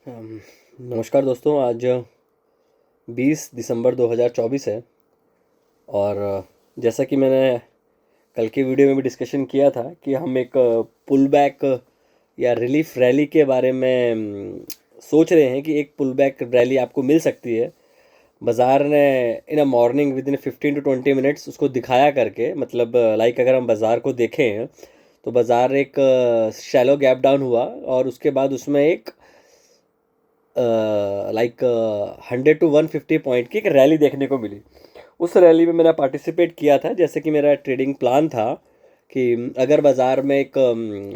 नमस्कार दोस्तों। आज 20 दिसंबर 2024 है और जैसा कि मैंने कल की वीडियो में भी डिस्कशन किया था कि हम एक पुल बैक या रिलीफ रैली के बारे में सोच रहे हैं कि एक पुल बैक रैली आपको मिल सकती है। बाज़ार ने in a morning within 15 to 20 minutes उसको दिखाया करके, मतलब लाइक अगर हम बाज़ार को देखें तो बाज़ार एक शैलो गैप डाउन हुआ और उसके बाद उसमें एक लाइक 100 to 150 पॉइंट की एक रैली देखने को मिली। उस रैली में मैंने पार्टिसिपेट किया था, जैसे कि मेरा ट्रेडिंग प्लान था कि अगर बाज़ार में एक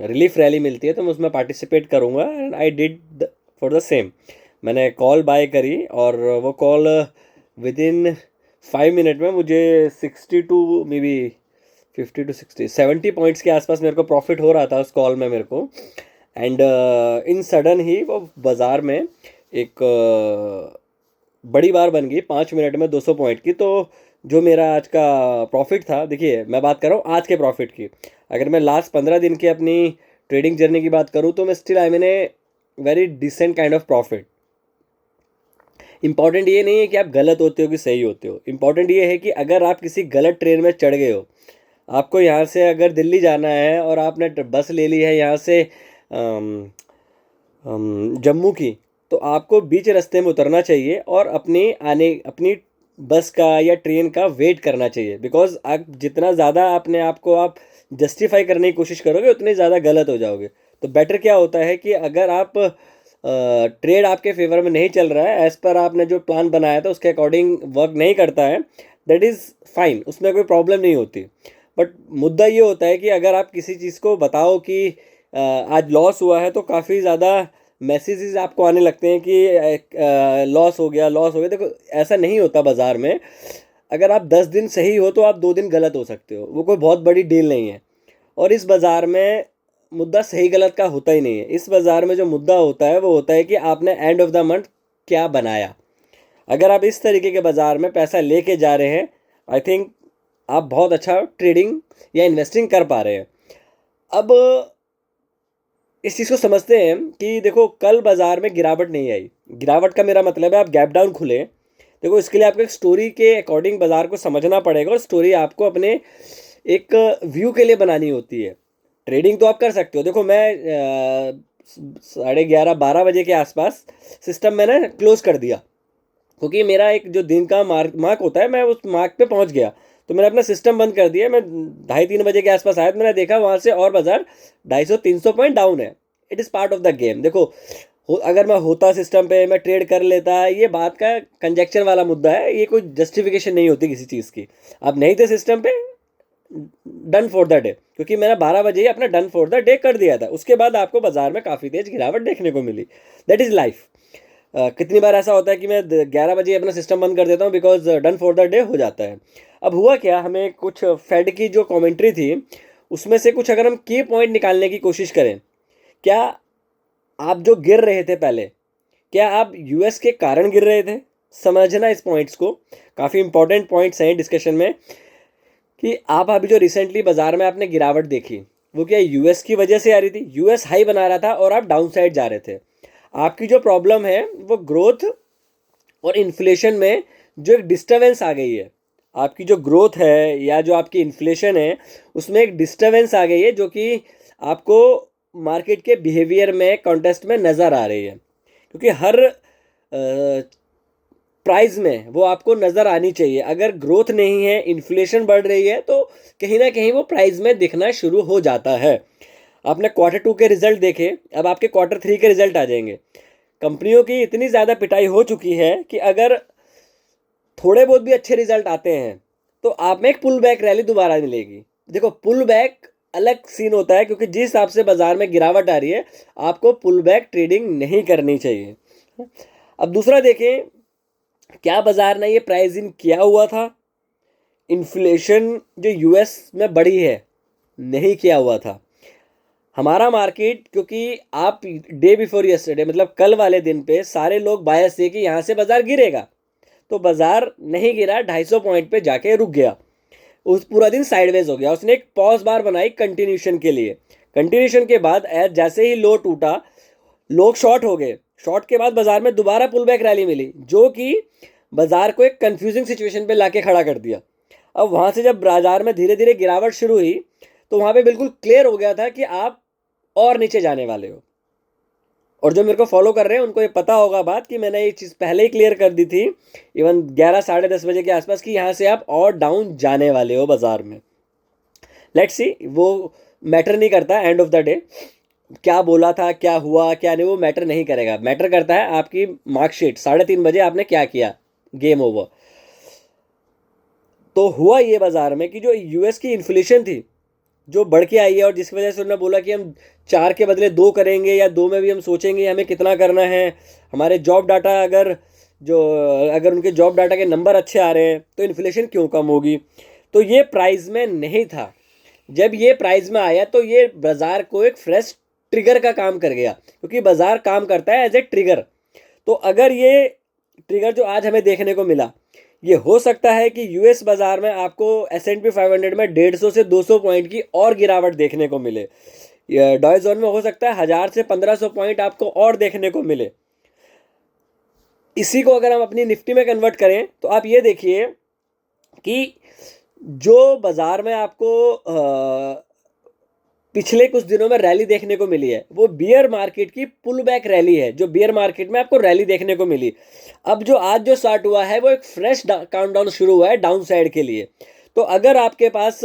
रिलीफ रैली मिलती है तो मैं उसमें पार्टिसिपेट करूँगा, and I did for the same. मैंने कॉल बाय करी और वो कॉल विद इन 5 मिनट में मुझे 60 to may be 50 to 60 70 points के आसपास मेरे को प्रॉफिट हो रहा था उस कॉल में मेरे को। एंड इन सडन ही वो बाज़ार में एक बड़ी बार बन गई 5 मिनट में 200 पॉइंट की। तो जो मेरा आज का प्रॉफिट था, देखिए मैं बात कर रहा हूँ आज के प्रॉफिट की। अगर मैं लास्ट 15 दिन की अपनी ट्रेडिंग जर्नी की बात करूँ तो मैं still I mean a very decent kind of profit. Important ये नहीं है कि आप गलत होते हो कि सही होते हो, इंपॉर्टेंट ये है कि अगर आप किसी गलत ट्रेन में चढ़ गए हो, आपको यहाँ से अगर दिल्ली जाना है और आपने बस ले ली है यहाँ से जम्मू की, तो आपको बीच रास्ते में उतरना चाहिए और अपनी बस का या ट्रेन का वेट करना चाहिए। बिकॉज आप जितना ज़्यादा अपने आप को आप जस्टिफाई करने की कोशिश करोगे उतने ज़्यादा गलत हो जाओगे। तो बेटर क्या होता है कि अगर आप ट्रेड आपके फेवर में नहीं चल रहा है, एज़ पर आपने जो प्लान बनाया था उसके अकॉर्डिंग वर्क नहीं करता है, दैट इज़ फाइन, उसमें कोई प्रॉब्लम नहीं होती। बट मुद्दा ये होता है कि अगर आप किसी चीज़ को बताओ कि आज लॉस हुआ है, तो काफ़ी ज़्यादा मैसेजेस आपको आने लगते हैं कि लॉस हो गया, लॉस हो गया। देखो ऐसा नहीं होता बाज़ार में। अगर आप 10 दिन सही हो तो आप 2 दिन गलत हो सकते हो, वो कोई बहुत बड़ी डील नहीं है। और इस बाज़ार में मुद्दा सही गलत का होता ही नहीं है। इस बाज़ार में जो मुद्दा होता है वो होता है कि आपने एंड ऑफ द मंथ क्या बनाया। अगर आप इस तरीके के बाज़ार में पैसा लेके जा रहे हैं, आई थिंक आप बहुत अच्छा ट्रेडिंग या इन्वेस्टिंग कर पा रहे हैं। अब इस चीज़ को समझते हैं कि देखो कल बाज़ार में गिरावट नहीं आई। गिरावट का मेरा मतलब है आप गैप डाउन खुले। देखो इसके लिए आपको एक स्टोरी के अकॉर्डिंग बाज़ार को समझना पड़ेगा और स्टोरी आपको अपने एक व्यू के लिए बनानी होती है। ट्रेडिंग तो आप कर सकते हो। देखो मैं 11:30 12 बजे के आसपास सिस्टम मैंने क्लोज कर दिया, क्योंकि मेरा एक जो दिन का मार्क होता है, मैं उस मार्क पे पहुंच गया। तो मैंने अपना सिस्टम बंद कर दिया। मैं 2:30 3 बजे के आसपास आया तो मैंने देखा वहाँ से और बाजार 250 300 पॉइंट डाउन है। It is part of the game. देखो अगर मैं होता सिस्टम पे, मैं ट्रेड कर लेता, ये बात का कंजेक्शन वाला मुद्दा है, ये कोई जस्टिफिकेशन नहीं होती किसी चीज़ की। आप नहीं थे सिस्टम पे, डन फॉर द डे, क्योंकि मैंने 12 बजे ही अपना डन फॉर द डे कर दिया था। उसके बाद आपको बाजार में काफ़ी तेज गिरावट देखने को मिली। That is life. कितनी बार ऐसा होता है कि मैं 11 बजे अपना सिस्टम बंद कर देता हूँ because done for the day हो जाता है। अब हुआ क्या, हमें कुछ फेड की जो कमेंट्री थी उसमें से कुछ अगर हम की पॉइंट निकालने की कोशिश करें, क्या आप जो गिर रहे थे पहले, क्या आप यूएस के कारण गिर रहे थे? समझना इस पॉइंट्स को, काफ़ी इंपॉर्टेंट पॉइंट्स हैं डिस्कशन में। कि आप अभी जो रिसेंटली बाजार में आपने गिरावट देखी, वो क्या यूएस की वजह से आ रही थी? यूएस हाई बना रहा था और आप डाउन साइड जा रहे थे। आपकी जो प्रॉब्लम है वो ग्रोथ और इन्फ्लेशन में जो एक डिस्टर्बेंस आ गई है। आपकी जो ग्रोथ है या जो आपकी इन्फ्लेशन है उसमें एक डिस्टर्बेंस आ गई है, जो कि आपको मार्केट के बिहेवियर में, कॉन्टेस्ट में नज़र आ रही है। क्योंकि हर प्राइस में वो आपको नज़र आनी चाहिए। अगर ग्रोथ नहीं है, इन्फ्लेशन बढ़ रही है, तो कहीं ना कहीं वो प्राइस में दिखना शुरू हो जाता है। आपने Q2 के रिजल्ट देखे, अब आपके Q3 के रिजल्ट आ जाएंगे। कंपनियों की इतनी ज़्यादा पिटाई हो चुकी है कि अगर थोड़े बहुत भी अच्छे रिजल्ट आते हैं तो आप में एक पुल बैक रैली दोबारा मिलेगी। देखो पुल बैक अलग सीन होता है, क्योंकि जिस हिसाब से बाजार में गिरावट आ रही है आपको पुल बैक ट्रेडिंग नहीं करनी चाहिए। अब दूसरा देखें, क्या बाजार ने ये प्राइस इन किया हुआ था? इन्फ्लेशन जो यूएस में बढ़ी है, नहीं किया हुआ था। हमारा मार्केट, क्योंकि आप डे बिफोर यस्टरडे मतलब कल वाले दिन पे सारे लोग बायस थे कि यहाँ से बाजार गिरेगा, तो बाजार नहीं गिरा, 250 पॉइंट पे जाके रुक गया। उस पूरा दिन साइडवेज हो गया। उसने एक पॉज बार बनाई कंटिन्यूशन के लिए। कंटिन्यूशन के बाद जैसे ही लो टूटा, लोग शॉर्ट हो गए, शॉर्ट के बाद बाजार में दोबारा पुल बैक रैली मिली, जो कि बाजार को एक कंफ्यूजिंग सिचुएशन पे लाके खड़ा कर दिया। अब वहाँ से जब बाजार में धीरे धीरे गिरावट शुरू हुई, तो वहाँ पे बिल्कुल क्लियर हो गया था कि आप और नीचे जाने वाले हो। और जो मेरे को फॉलो कर रहे हैं उनको ये पता होगा बात कि मैंने ये चीज़ पहले ही क्लियर कर दी थी, इवन 11 साढ़े 10 बजे के आसपास, कि यहाँ से आप और डाउन जाने वाले हो बाजार में। लेट्स सी, वो मैटर नहीं करता एंड ऑफ द डे क्या बोला था, क्या हुआ क्या नहीं, वो मैटर नहीं करेगा। मैटर करता है आपकी मार्कशीट, 3:30 बजे आपने क्या किया, गेम ओवर। तो हुआ ये बाजार में कि जो यूएस की इन्फ्लेशन थी, जो बढ़ के आई है, और जिसकी वजह से उन्होंने बोला कि हम 4 के बदले 2 करेंगे, या 2 में भी हम सोचेंगे हमें कितना करना है। हमारे जॉब डाटा अगर उनके जॉब डाटा के नंबर अच्छे आ रहे हैं तो इन्फ्लेशन क्यों कम होगी। तो ये प्राइस में नहीं था। जब ये प्राइस में आया तो ये बाजार को एक फ्रेश ट्रिगर का काम कर गया, क्योंकि बाजार काम करता है एज ए ट्रिगर। तो अगर ये ट्रिगर जो आज हमें देखने को मिला, ये हो सकता है कि यूएस बाजार में आपको S&P 500 में 150 से 200 पॉइंट की और गिरावट देखने को मिले। डॉय जोन में हो सकता है 1000 से 1500 पॉइंट आपको और देखने को मिले। इसी को अगर हम अपनी निफ्टी में कन्वर्ट करें तो आप ये देखिए कि जो बाजार में आपको पिछले कुछ दिनों में रैली देखने को मिली है, वो बियर मार्केट की पुल बैक रैली है, जो बियर मार्केट में आपको रैली देखने को मिली। अब जो आज जो स्टार्ट हुआ है वो एक फ्रेश काउंटडाउन शुरू हुआ है डाउन साइड के लिए। तो अगर आपके पास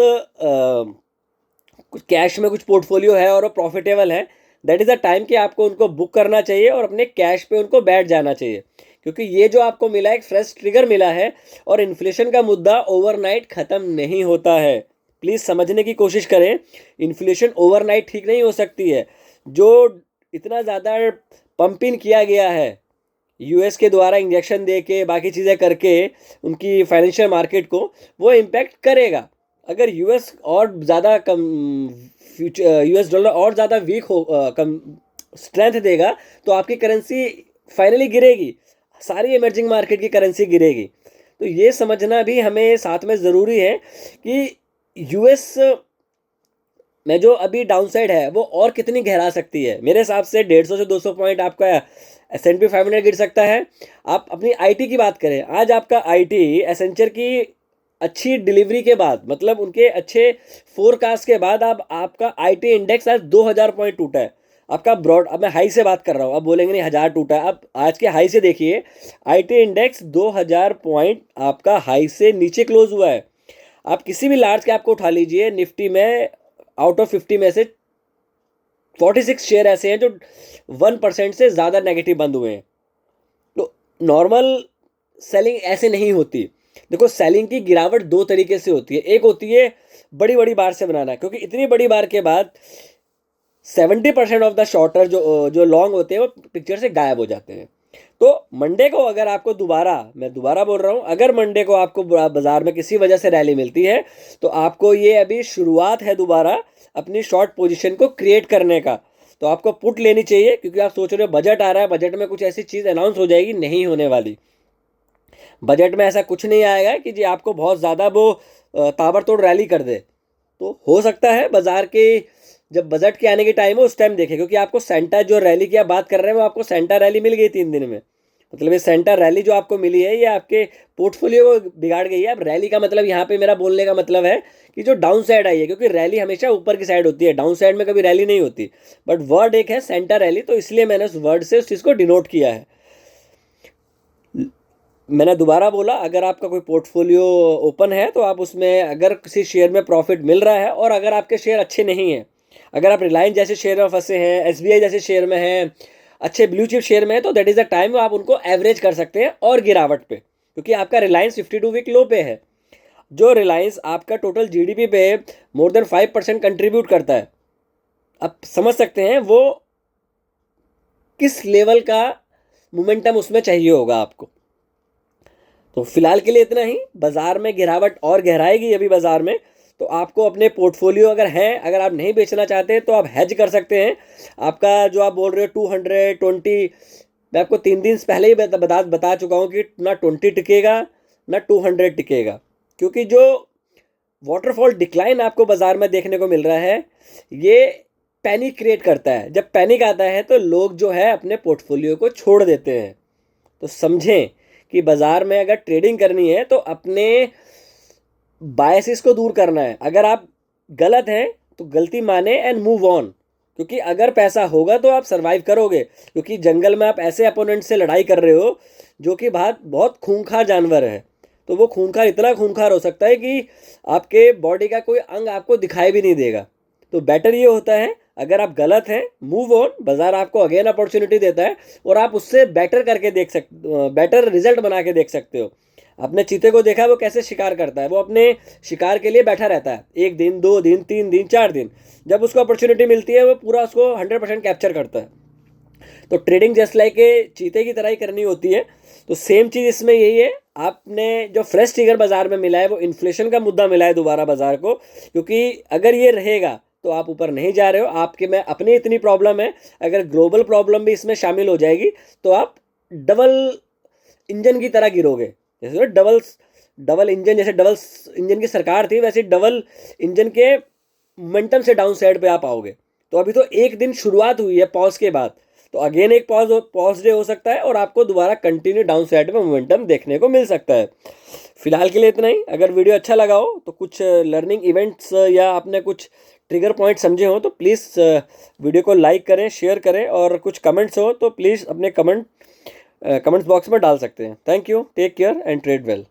कुछ कैश में कुछ पोर्टफोलियो है और वो प्रॉफिटेबल है, दैट इज़ द टाइम कि आपको उनको बुक करना चाहिए और अपने कैश पे उनको बैठ जाना चाहिए, क्योंकि ये जो आपको मिला एक फ्रेश ट्रिगर मिला है, और इन्फ्लेशन का मुद्दा ओवरनाइट ख़त्म नहीं होता है। प्लीज़ समझने की कोशिश करें, इन्फ्लेशन ओवरनाइट ठीक नहीं हो सकती है। जो इतना ज़्यादा पंपिंग किया गया है यूएस के द्वारा, इंजेक्शन दे के बाकी चीज़ें करके उनकी फाइनेंशियल मार्केट को, वो इम्पैक्ट करेगा। अगर यूएस और ज़्यादा कम यूएस डॉलर और ज़्यादा वीक हो, कम स्ट्रेंथ देगा, तो आपकी करेंसी फाइनली गिरेगी, सारी इमर्जिंग मार्केट की करेंसी गिरेगी। तो ये समझना भी हमें साथ में ज़रूरी है कि यूएस में जो अभी डाउनसाइड है वो और कितनी गहरा सकती है। मेरे हिसाब से 150 से 200 पॉइंट आपका S&P 500 गिर सकता है। आप अपनी आईटी की बात करें, आज आपका आईटी एसेंचर की अच्छी डिलीवरी के बाद, मतलब उनके अच्छे फोरकास्ट के बाद, अब आपका आईटी इंडेक्स आज 2000 पॉइंट टूटा है। आपका ब्रॉड, अब मैं हाई से बात कर रहा हूँ, अब बोलेंगे नहीं 1000 टूटा है। अब आज के हाई से देखिए, आईटी इंडेक्स 2000 पॉइंट आपका हाई से नीचे क्लोज हुआ है। आप किसी भी लार्ज कैप को उठा लीजिए, निफ्टी में आउट ऑफ 50 में से 46 शेयर ऐसे हैं जो 1% से ज़्यादा नेगेटिव बंद हुए हैं। तो नॉर्मल सेलिंग ऐसे नहीं होती। देखो, सेलिंग की गिरावट 2 तरीके से होती है। एक होती है बड़ी बड़ी बार से बनाना, क्योंकि इतनी बड़ी बार के बाद 70% ऑफ द शॉर्टर जो लॉन्ग होते हैं वो पिक्चर से गायब हो जाते हैं। तो मंडे को अगर आपको मैं दोबारा बोल रहा हूँ, अगर मंडे को आपको बाजार में किसी वजह से रैली मिलती है, तो आपको ये अभी शुरुआत है दोबारा अपनी शॉर्ट पोजीशन को क्रिएट करने का। तो आपको पुट लेनी चाहिए, क्योंकि आप सोच रहे हो बजट आ रहा है, बजट में कुछ ऐसी चीज़ अनाउंस हो जाएगी, नहीं होने वाली। बजट में ऐसा कुछ नहीं आएगा कि जी आपको बहुत ज़्यादा वो ताबड़तोड़ रैली कर दे। तो हो सकता है बाजार के जब बजट के आने की टाइम हो उस टाइम देखें, क्योंकि आपको सेंटा जो रैली की आप बात कर रहे हैं वो आपको सेंटा रैली मिल गई 3 दिन में। मतलब ये सेंटा रैली जो आपको मिली है ये आपके पोर्टफोलियो को बिगाड़ गई है। अब रैली का मतलब यहाँ पे मेरा बोलने का मतलब है कि जो डाउन साइड आई है, क्योंकि रैली हमेशा ऊपर की साइड होती है, डाउन साइड में कभी रैली नहीं होती। बट वर्ड एक है सेंटा रैली, तो इसलिए मैंने उस वर्ड से उस चीज़ को डिनोट किया है। मैंने दोबारा बोला, अगर आपका कोई पोर्टफोलियो ओपन है तो आप उसमें अगर किसी शेयर में प्रॉफिट मिल रहा है, और अगर आपके शेयर अच्छे नहीं हैं, अगर आप रिलायंस जैसे शेयर में फंसे हैं, एसबीआई जैसे शेयर में हैं, अच्छे ब्लू चिप शेयर में है, तो दैट इज़ द टाइम आप उनको एवरेज कर सकते हैं और गिरावट पे, क्योंकि आपका रिलायंस 52 वीक लो पे है। जो रिलायंस आपका टोटल जीडीपी पे मोर देन 5% कंट्रीब्यूट करता है। आप समझ सकते हैं वो किस लेवल का मोमेंटम उसमें चाहिए होगा आपको। तो फिलहाल के लिए इतना ही। बाजार में गिरावट और गहराएगी अभी बाजार में, तो आपको अपने पोर्टफोलियो अगर आप नहीं बेचना चाहते तो आप हेज कर सकते हैं। आपका जो आप बोल रहे हो 220, मैं आपको 3 दिन पहले ही बता चुका हूँ कि ना 20 टिकेगा ना 200 टिकेगा, क्योंकि जो वाटरफॉल डिक्लाइन आपको बाजार में देखने को मिल रहा है, ये पैनिक क्रिएट करता है। जब पैनिक आता है तो लोग जो है अपने पोर्टफोलियो को छोड़ देते हैं। तो समझें कि बाज़ार में अगर ट्रेडिंग करनी है तो अपने बायसेस को दूर करना है। अगर आप गलत हैं तो गलती माने एंड मूव ऑन, क्योंकि अगर पैसा होगा तो आप सरवाइव करोगे। क्योंकि जंगल में आप ऐसे अपोनेंट से लड़ाई कर रहे हो जो कि बहुत खूंखार जानवर है। तो वो खूंखार इतना खूंखार हो सकता है कि आपके बॉडी का कोई अंग आपको दिखाई भी नहीं देगा। तो बेटर ये होता है, अगर आप गलत हैं मूव ऑन। बाजार आपको अगेन अपॉर्चुनिटी देता है और आप उससे बेटर करके बेटर रिजल्ट बना के देख सकते हो। आपने चीते को देखा वो कैसे शिकार करता है। वो अपने शिकार के लिए बैठा रहता है 1 दिन 2 दिन 3 दिन 4 दिन। जब उसको अपॉर्चुनिटी मिलती है वो पूरा उसको 100% कैप्चर करता है। तो ट्रेडिंग जस्ट लाइक चीते की तरह ही करनी होती है। तो सेम चीज़ इसमें यही है। आपने जो फ्रेश ट्रिगर बाजार में मिला है वो इन्फ्लेशन का मुद्दा मिला है दोबारा बाजार को, क्योंकि अगर ये रहेगा तो आप ऊपर नहीं जा रहे हो। आपके में अपनी इतनी प्रॉब्लम है, अगर ग्लोबल प्रॉब्लम भी इसमें शामिल हो जाएगी तो आप डबल इंजन की तरह गिरोगे। जैसे डबल डबल इंजन, जैसे डबल इंजन की सरकार थी वैसे डबल इंजन के मोमेंटम से डाउन साइड पे आप आओगे। तो अभी तो एक दिन शुरुआत हुई है पॉज के बाद, तो अगेन एक पॉज डे हो सकता है और आपको दोबारा कंटिन्यू डाउन साइड में मोमेंटम देखने को मिल सकता है। फिलहाल के लिए इतना ही। अगर वीडियो अच्छा लगा हो तो कुछ लर्निंग इवेंट्स या आपने कुछ ट्रिगर पॉइंट समझे हो तो प्लीज़ वीडियो को लाइक करें, शेयर करें, और कुछ कमेंट्स हो तो प्लीज़ अपने कमेंट्स बॉक्स में डाल सकते हैं। Thank you, take care and trade well.